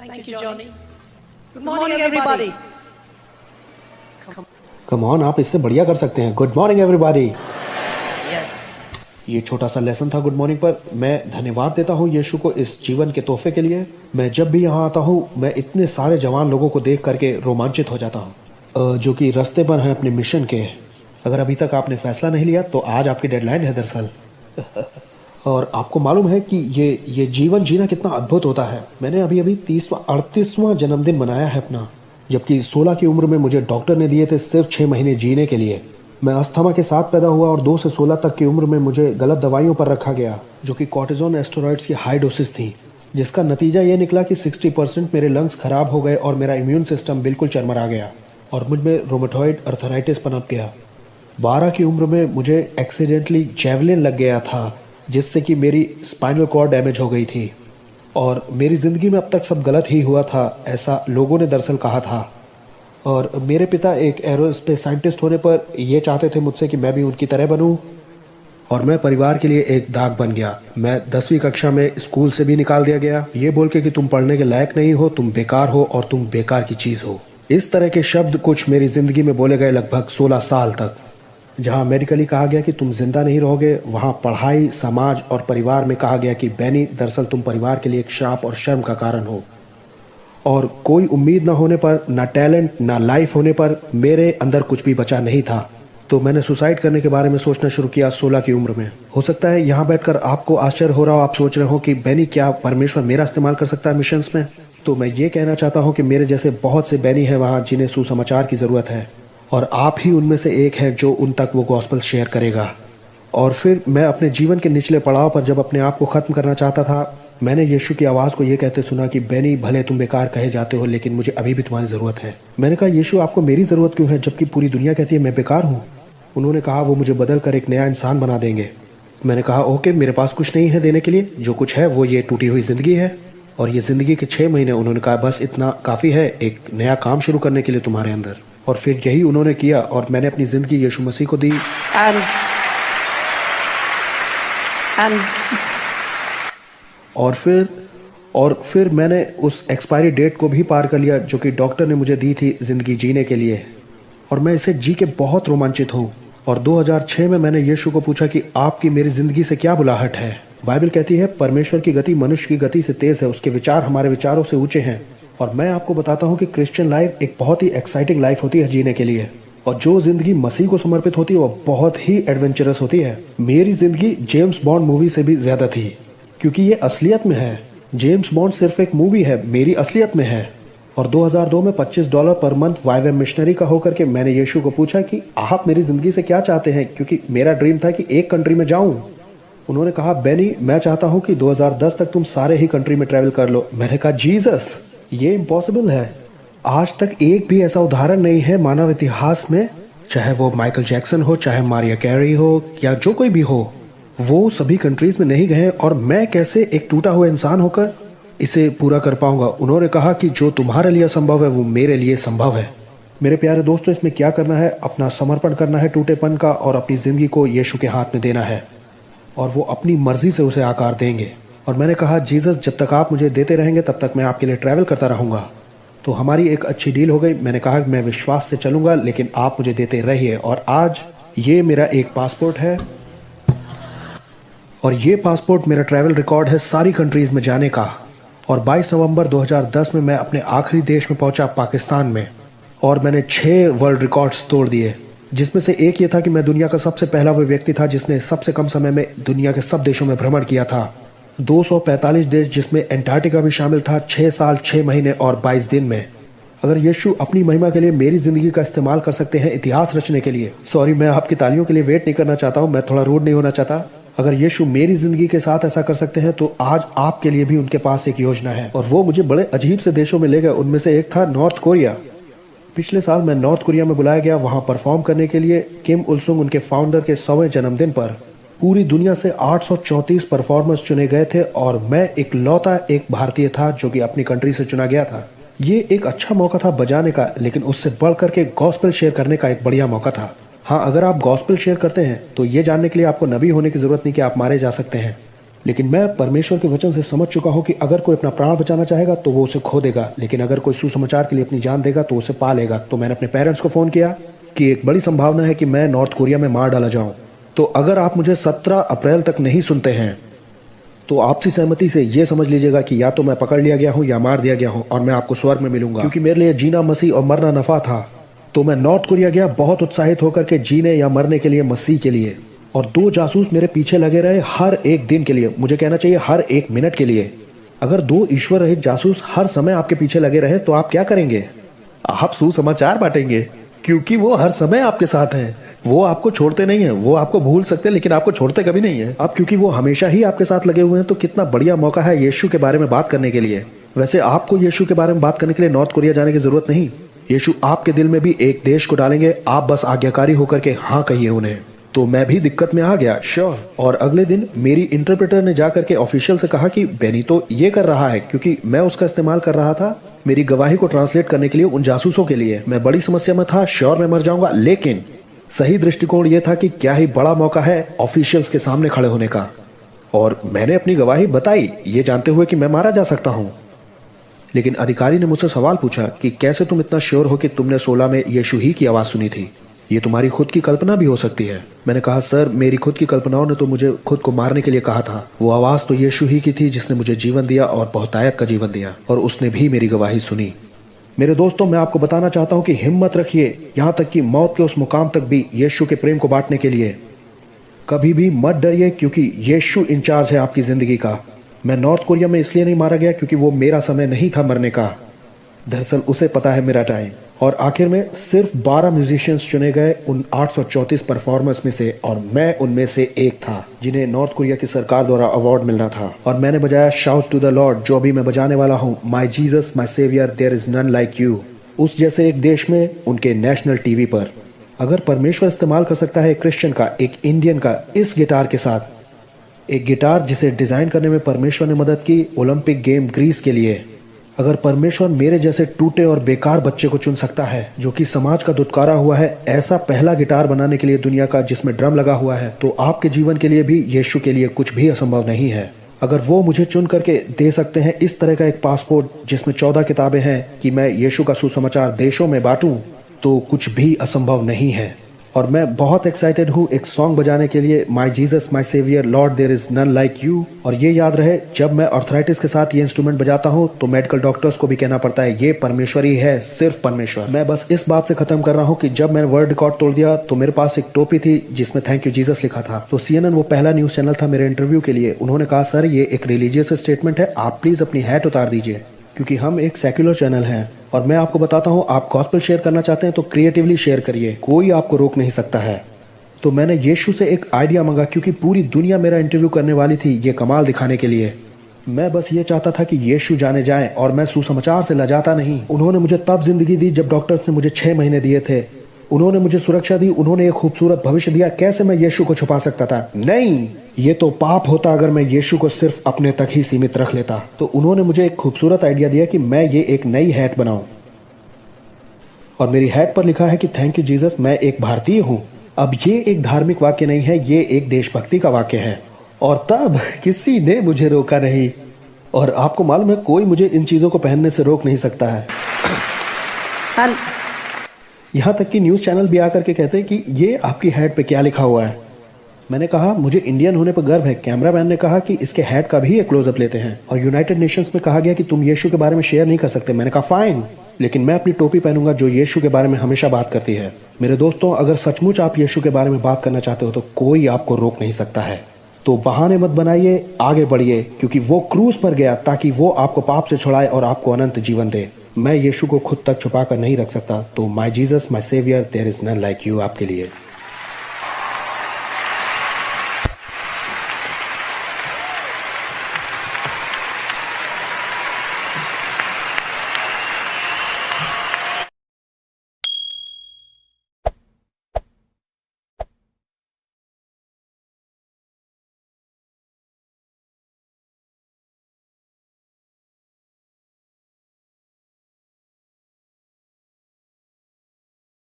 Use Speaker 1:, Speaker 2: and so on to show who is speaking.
Speaker 1: Thank you, Johnny. Good morning, everybody.
Speaker 2: Come on, आप इससे बढ़िया कर सकते हैं। Good morning everybody.
Speaker 1: Yes.
Speaker 2: ये छोटा सा लेसन था गुड मॉर्निंग पर। मैं धन्यवाद देता हूँ यीशु को इस जीवन के तोहफे के लिए। मैं जब भी यहाँ आता हूँ मैं इतने सारे जवान लोगों को देख करके रोमांचित हो जाता हूँ जो कि रास्ते पर हैं अपने मिशन के। अगर अभी तक आपने फैसला नहीं लिया तो आज आपकी डेडलाइन है दरअसल। और आपको मालूम है कि ये जीवन जीना कितना अद्भुत होता है। मैंने अभी 38वां जन्मदिन मनाया है अपना, जबकि 16 की उम्र में मुझे डॉक्टर ने दिए थे सिर्फ 6 महीने जीने के लिए। मैं अस्थमा के साथ पैदा हुआ और 2 से 16 तक की उम्र में मुझे गलत दवाइयों पर रखा गया, जो कि कॉर्टिजोन एस्टेरॉइड्स की हाई डोसेस थी, जिसका नतीजा ये निकला कि 60% मेरे लंग्स खराब हो गए और मेरा इम्यून सिस्टम बिल्कुल चरमरा गया और मुझ में रोमेटॉइड अर्थराइटिस पनप गया। 12 की उम्र में मुझे एक्सीडेंटली जेवलिन लग गया था, जिससे कि मेरी स्पाइनल कॉर्ड डैमेज हो गई थी और मेरी ज़िंदगी में अब तक सब गलत ही हुआ था, ऐसा लोगों ने दरअसल कहा था। और मेरे पिता एक एरोस्पेस साइंटिस्ट होने पर ये चाहते थे मुझसे कि मैं भी उनकी तरह बनूं, और मैं परिवार के लिए एक दाग बन गया। मैं 10वीं कक्षा में स्कूल से भी निकाल दिया गया, ये बोल के कि तुम पढ़ने के लायक नहीं हो, तुम बेकार हो और तुम बेकार की चीज़ हो। इस तरह के शब्द कुछ मेरी ज़िंदगी में बोले गए लगभग 16 साल तक। जहाँ मेडिकली कहा गया कि तुम जिंदा नहीं रहोगे, वहाँ पढ़ाई, समाज और परिवार में कहा गया कि बैनी दरअसल तुम परिवार के लिए एक श्राप और शर्म का कारण हो। और कोई उम्मीद ना होने पर, ना टैलेंट, ना लाइफ होने पर मेरे अंदर कुछ भी बचा नहीं था। तो मैंने सुसाइड करने के बारे में सोचना शुरू किया 16 की उम्र में। हो सकता है यहाँ बैठकर आपको आश्चर्य हो रहा हो, आप सोच रहे हो कि बैनी क्या परमेश्वर मेरा इस्तेमाल कर सकता है मिशंस में। तो मैं ये कहना चाहता हूँ कि मेरे जैसे बहुत से बैनी हैं वहाँ जिन्हें सुसमाचार की ज़रूरत है, और आप ही उनमें से एक है जो उन तक वो गॉस्पेल शेयर करेगा। और फिर मैं अपने जीवन के निचले पड़ाव पर जब अपने आप को ख़त्म करना चाहता था, मैंने यीशु की आवाज़ को ये कहते सुना कि बैनी, भले तुम बेकार कहे जाते हो लेकिन मुझे अभी भी तुम्हारी ज़रूरत है। मैंने कहा, यीशु आपको मेरी ज़रूरत क्यों है जबकि पूरी दुनिया कहती है मैं बेकार हूँ। उन्होंने कहा वो मुझे बदल कर एक नया इंसान बना देंगे। मैंने कहा ओके, मेरे पास कुछ नहीं है देने के लिए, जो कुछ है वो ये टूटी हुई ज़िंदगी है। और ये ज़िंदगी के 6 महीने। उन्होंने कहा बस इतना काफ़ी है एक नया काम शुरू करने के लिए तुम्हारे अंदर। और फिर यही उन्होंने किया और मैंने अपनी ज़िंदगी यीशु मसीह को दी। और फिर मैंने उस एक्सपायरी डेट को भी पार कर लिया जो कि डॉक्टर ने मुझे दी थी ज़िंदगी जीने के लिए, और मैं इसे जी के बहुत रोमांचित हूँ। और 2006 में मैंने यीशु को पूछा कि आपकी मेरी ज़िंदगी से क्या बुलाहट है। बाइबल कहती है परमेश्वर की गति मनुष्य की गति से तेज़ है, उसके विचार हमारे विचारों से ऊँचे हैं। और मैं आपको बताता हूँ कि क्रिश्चियन लाइफ एक बहुत ही एक्साइटिंग लाइफ होती है जीने के लिए, और जो ज़िंदगी मसीह को समर्पित होती है वो बहुत ही एडवेंचरस होती है। मेरी ज़िंदगी जेम्स बॉन्ड मूवी से भी ज़्यादा थी, क्योंकि ये असलियत में है। जेम्स बॉन्ड सिर्फ एक मूवी है, मेरी असलियत में है। और 2002 में $25 पर मंथ YWAM मिशनरी का होकर के मैंने यीशु को पूछा कि आप मेरी ज़िंदगी से क्या चाहते हैं, क्योंकि मेरा ड्रीम था कि एक कंट्री में जाऊं। उन्होंने कहा बैनी, मैं चाहता हूं कि 2010 तक तुम सारे ही कंट्री में ट्रैवल कर लो। मैंने कहा जीसस, ये इम्पॉसिबल है। आज तक एक भी ऐसा उदाहरण नहीं है मानव इतिहास में, चाहे वो माइकल जैक्सन हो, चाहे मारिया कैरी हो, या जो कोई भी हो, वो सभी कंट्रीज़ में नहीं गए, और मैं कैसे एक टूटा हुआ इंसान होकर इसे पूरा कर पाऊंगा। उन्होंने कहा कि जो तुम्हारे लिए संभव है वो मेरे लिए संभव है। मेरे प्यारे दोस्तों, इसमें क्या करना है, अपना समर्पण करना है टूटेपन का, और अपनी ज़िंदगी को यीशु के हाथ में देना है, और वो अपनी मर्जी से उसे आकार देंगे। और मैंने कहा जीसस, जब तक आप मुझे देते रहेंगे तब तक मैं आपके लिए ट्रैवल करता रहूँगा। तो हमारी एक अच्छी डील हो गई। मैंने कहा मैं विश्वास से चलूँगा लेकिन आप मुझे देते रहिए। और आज ये मेरा एक पासपोर्ट है, और ये पासपोर्ट मेरा ट्रैवल रिकॉर्ड है सारी कंट्रीज़ में जाने का। और 22 नवंबर 2010 में मैं अपने आखिरी देश में पहुंचा, पाकिस्तान में, और मैंने 6 वर्ल्ड रिकॉर्ड्स तोड़ दिए, जिसमें से एक ये था कि मैं दुनिया का सबसे पहला वो व्यक्ति था जिसने सबसे कम समय में दुनिया के सब देशों में भ्रमण किया था। 245 देश, जिसमें एंटार्क्टिका भी शामिल था, 6 साल 6 महीने और 22 दिन में। अगर यीशु अपनी महिमा के लिए मेरी ज़िंदगी का इस्तेमाल कर सकते हैं इतिहास रचने के लिए, सॉरी मैं आपकी तालियों के लिए वेट नहीं करना चाहता हूँ, मैं थोड़ा रूड नहीं होना चाहता। अगर यीशु मेरी ज़िंदगी के साथ ऐसा कर सकते हैं तो आज आपके लिए भी उनके पास एक योजना है। और वो मुझे बड़े अजीब से देशों में ले गए। उनमें से एक था नॉर्थ कोरिया। पिछले साल मैं नॉर्थ कोरिया में बुलाया गया वहाँ परफॉर्म करने के लिए। किम उल-सुंग उनके फाउंडर के 100वें जन्मदिन पर पूरी दुनिया से 834 परफॉर्मर्स चुने गए थे, और मैं इकलौता एक भारतीय था जो कि अपनी कंट्री से चुना गया था। ये एक अच्छा मौका था बजाने का, लेकिन उससे बढ़ करके गॉस्पेल शेयर करने का एक बढ़िया मौका था। हाँ, अगर आप गॉस्पेल शेयर करते हैं तो ये जानने के लिए आपको नबी होने की ज़रूरत नहीं कि आप मारे जा सकते हैं। लेकिन मैं परमेश्वर के वचन से समझ चुका हूं कि अगर कोई अपना प्राण बचाना चाहेगा तो वो उसे खो देगा, लेकिन अगर कोई सुसमाचार के लिए अपनी जान देगा तो उसे पा लेगा। तो मैंने अपने पेरेंट्स को फ़ोन किया कि एक बड़ी संभावना है कि मैं नॉर्थ कोरिया में मार डाला जाऊं। तो अगर आप मुझे 17 अप्रैल तक नहीं सुनते हैं तो आपसी सहमति से ये समझ लीजिएगा कि या तो मैं पकड़ लिया गया हूँ या मार दिया गया हूँ और मैं आपको स्वर्ग में मिलूंगा, क्योंकि मेरे लिए जीना मसीह और मरना नफा था। तो मैं नॉर्थ कोरिया गया बहुत उत्साहित होकर के जीने या मरने के लिए, मसीह के लिए। और 2 जासूस मेरे पीछे लगे रहे हर एक दिन के लिए, मुझे कहना चाहिए हर एक मिनट के लिए। अगर 2 ईश्वर रहित जासूस हर समय आपके पीछे लगे रहे तो आप क्या करेंगे? आप सुसमाचार बांटेंगे, क्योंकि वो हर समय आपके साथ हैं। वो आपको छोड़ते नहीं हैं। वो आपको भूल सकते हैं लेकिन आपको छोड़ते कभी नहीं है। अब क्योंकि वो हमेशा ही आपके साथ लगे हुए हैं तो कितना बढ़िया मौका है यीशु के बारे में बात करने के लिए। वैसे आपको यीशु के बारे में बात करने के लिए नॉर्थ कोरिया जाने की जरूरत नहीं। यीशु आपके दिल में भी एक देश को डालेंगे, आप बस आज्ञाकारी होकर के हाँ कहिए उन्हें। तो मैं भी दिक्कत में आ गया, श्योर। और अगले दिन मेरी इंटरप्रेटर ने जाकर के ऑफिशियल से कहा कि बेनी तो ये कर रहा है, क्योंकि मैं उसका इस्तेमाल कर रहा था मेरी गवाही को ट्रांसलेट करने के लिए उन जासूसों के लिए। मैं बड़ी समस्या में था, श्योर मैं मर जाऊंगा, लेकिन सही दृष्टिकोण यह था कि क्या ही बड़ा मौका है ऑफिशियल्स के सामने खड़े होने का। और मैंने अपनी गवाही बताई ये जानते हुए कि मैं मारा जा सकता हूं। लेकिन अधिकारी ने मुझसे सवाल पूछा कि कैसे तुम इतना श्योर हो कि तुमने 16 में यीशु ही की आवाज सुनी थी? ये तुम्हारी खुद की कल्पना भी हो सकती है। मैंने कहा सर, मेरी खुद की कल्पनाओं ने तो मुझे खुद को मारने के लिए कहा था। वो आवाज तो यीशु ही की थी जिसने मुझे जीवन दिया और बहुतायत का जीवन दिया, और उसने भी मेरी गवाही सुनी। मेरे दोस्तों, मैं आपको बताना चाहता हूं कि हिम्मत रखिए, यहां तक कि मौत के उस मुकाम तक भी यीशु के प्रेम को बांटने के लिए। कभी भी मत डरिए, क्योंकि यीशु इंचार्ज है आपकी जिंदगी का। मैं नॉर्थ कोरिया में इसलिए नहीं मारा गया क्योंकि वो मेरा समय नहीं था मरने का, दरअसल उसे पता है मेरा टाइम। और आखिर में सिर्फ 12 म्यूजिशियंस चुने गए उन 834 परफॉर्मर्स में से, और मैं उनमें से एक था जिन्हें नॉर्थ कोरिया की सरकार द्वारा अवार्ड मिलना था। और मैंने बजाया शाउट टू द लॉर्ड, जो अभी मैं बजाने वाला हूँ, my Jesus my saviour there is none like you, उस जैसे एक देश में उनके नेशनल टीवी पर। अगर परमेश्वर इस्तेमाल कर सकता है एक क्रिश्चियन का, एक इंडियन का, इस गिटार के साथ, एक गिटार जिसे डिजाइन करने में परमेश्वर ने मदद की ओलंपिक गेम ग्रीस के लिए, अगर परमेश्वर मेरे जैसे टूटे और बेकार बच्चे को चुन सकता है जो कि समाज का दुत्कारा हुआ है, ऐसा पहला गिटार बनाने के लिए दुनिया का जिसमें ड्रम लगा हुआ है, तो आपके जीवन के लिए भी, यीशु के लिए कुछ भी असंभव नहीं है। अगर वो मुझे चुन करके दे सकते हैं इस तरह का एक पासपोर्ट जिसमें 14 किताबें हैं कि मैं यीशु का सुसमाचार देशों में बांटूं, तो कुछ भी असंभव नहीं है। और मैं बहुत एक्साइटेड हूँ एक सॉन्ग बजाने के लिए, my Jesus my saviour lord there is none like you. और ये याद रहे, जब मैं आर्थराइटिस के साथ ये इंस्ट्रूमेंट बजाता हूँ तो मेडिकल डॉक्टर्स को भी कहना पड़ता है ये परमेश्वर ही है, सिर्फ परमेश्वर। मैं बस इस बात से खत्म कर रहा हूँ कि जब मैंने वर्ल्ड रिकॉर्ड तोड़ दिया तो मेरे पास एक टोपी थी जिसमें थैंक यू जीसस लिखा था। तो CNN वो पहला न्यूज चैनल था मेरे इंटरव्यू के लिए, उन्होंने कहा सर ये एक रिलीजियस स्टेटमेंट है, आप प्लीज अपनी हैट उतार दीजिए, क्योंकि हम एक सेक्युलर चैनल हैं। और मैं आपको बताता हूँ, आप गॉस्पेल शेयर करना चाहते हैं तो क्रिएटिवली शेयर करिए, कोई आपको रोक नहीं सकता है। तो मैंने यीशु से एक आइडिया मांगा, क्योंकि पूरी दुनिया मेरा इंटरव्यू करने वाली थी ये कमाल दिखाने के लिए। मैं बस ये चाहता था कि यीशु जाने जाएं, और मैं सुसमाचार से लजाता नहीं। उन्होंने मुझे तब जिंदगी दी जब डॉक्टर्स ने मुझे 6 महीने दिए थे। उन्होंने मुझे सुरक्षा दी, उन्होंने एक खूबसूरत भविष्य दिया। कैसे मैं यीशु को छुपा सकता था? नहीं, ये तो पाप होता अगर मैं यीशु को सिर्फ अपने तक ही सीमित रख लेता। तो उन्होंने मुझे एक खूबसूरत आइडिया दिया कि मैं ये एक नई हैट बनाऊं, और मेरी हैट पर लिखा है कि थैंक यू जीसस, मैं एक भारतीय हूं। अब ये एक धार्मिक वाक्य नहीं है, ये एक देशभक्ति का वाक्य है। और तब किसी ने मुझे रोका नहीं, और आपको मालूम है कोई मुझे इन चीजों को पहनने से रोक नहीं सकता है। यहाँ तक कि न्यूज़ चैनल भी आकर के कहते हैं कि ये आपकी हैट पे क्या लिखा हुआ है। मैंने कहा मुझे इंडियन होने पर गर्व है। कैमरामैन ने कहा कि इसके हैट का भी एक क्लोजअप लेते हैं। और यूनाइटेड नेशंस में कहा गया कि तुम यीशु के बारे में शेयर नहीं कर सकते। मैंने कहा फाइन, लेकिन मैं अपनी टोपी पहनूंगा जो यीशु के बारे में हमेशा बात करती है। मेरे दोस्तों, अगर सचमुच आप यीशु के बारे में बात करना चाहते हो तो कोई आपको रोक नहीं सकता है। तो बहाने मत बनाइए, आगे बढ़िए, क्योंकि वो क्रूज पर गया ताकि वो आपको पाप से छुड़ाए और आपको अनंत जीवन दे। मैं यीशु को खुद तक छुपा कर नहीं रख सकता। तो my Jesus my saviour there is none like you आपके लिए।